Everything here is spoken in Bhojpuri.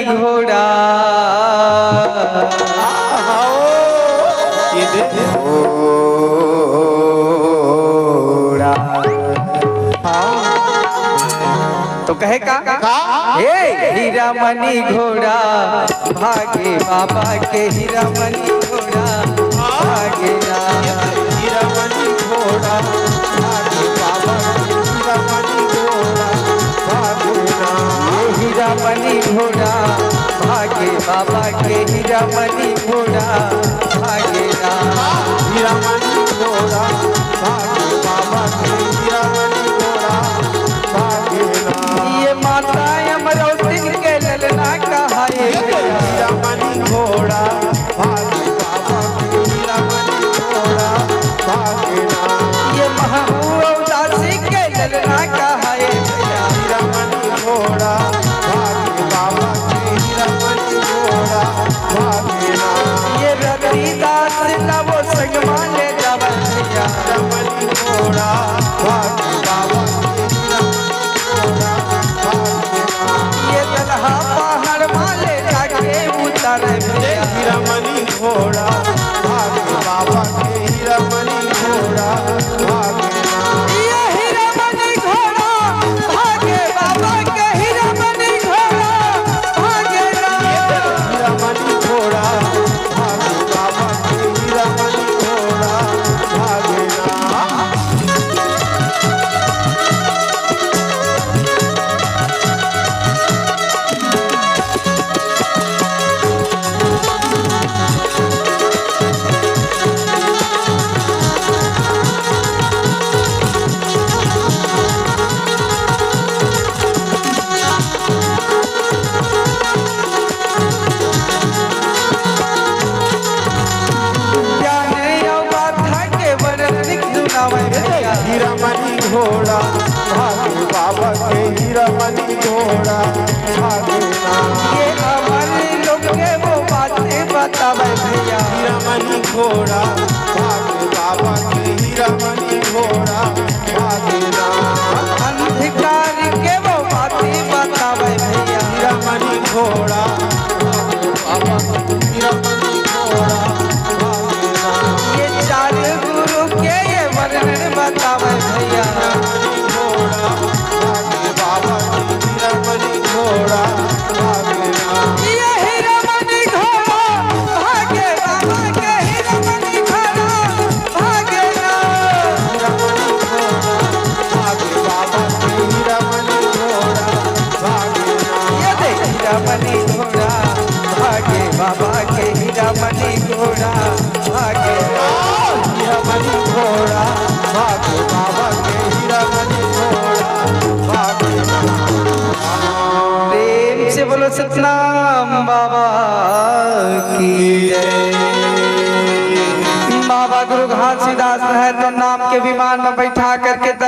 घोड़ा घोड़ा। तो कहे का हे हीरा मनी घोड़ा भागे बाबा के हीरा मनी घोड़ा भागे ना। हीरा मनी घोड़ा भागे बाबा हीरा मनी घोड़ा भागे ना। हीरा मनी घोड़ा भागे बाबा के हीरा मनी घोड़ा भागे ना। हीरा मनी घोड़ा भागे बाबा के हीरा मनी घोड़ा भागे ना। ये माता अमरौतिन के ललना कहाए हीरा मनी घोड़ा भागे बाबा के हीरा मनी घोड़ा भागे ना। ये महबूब दासी के ललना कहाए हीरा मनी घोड़ा भागे बाबा के हीरा मनी घोड़ा भागे ना। ये रतिदास नवो संगमा ले जावा भैया। हीरा मनी घोड़ा भागे बाबा के हीरा मनी घोड़ा भागे ना। ये दलहा पहाड़ माले जाके उतारे भैया। हीरा मनी घोड़ा भागे बाबा के हीरा मनी घोड़ा भागे ना। ये हीरा मनी घोड़ा भागे बाबा के हीरा मनी घोड़ा भागे ना। हीरा मनी घोड़ा भागे बाबा के हीरा मनी घोड़ा भागे ना। हीरा मनी घोड़ा भागे बाबा के हीरा मनी घोड़ा भागे ना। ये हमारे लोग के वो बातें बतावे भैया। हीरा मनी घोड़ा भागे बाबा के हीरा मनी घोड़ा भागे ना। अंधकार के वो बातें बतावे भैया। हीरा मनी घोड़ा भागे बाबा के हीरा मनी घोड़ा भागे ना। ये चार गुरु के ये वर्णन बतावे भैया। घोड़ा भागे बाबा के हीरा मनी घोड़ा भागे ना। ये हीरा मनी घोड़ा भागे बाबा के हीरा मनी घोड़ा भागे ना। हीरा मनी घोड़ा भागे बाबा के हीरा मनी घोड़ा भागे ना। ये देख हीरा मनी घोड़ा भागे बाबा के हीरा मनी घोड़ा भागे ना। हीरा मनी घोड़ा भागे बाबा के हीरा मनी घोड़ा भागे ना। प्रेम से बोलो सतनाम बाबा की जय। बाबा गुरु घासीदास है तो नाम के विमान में बैठा करके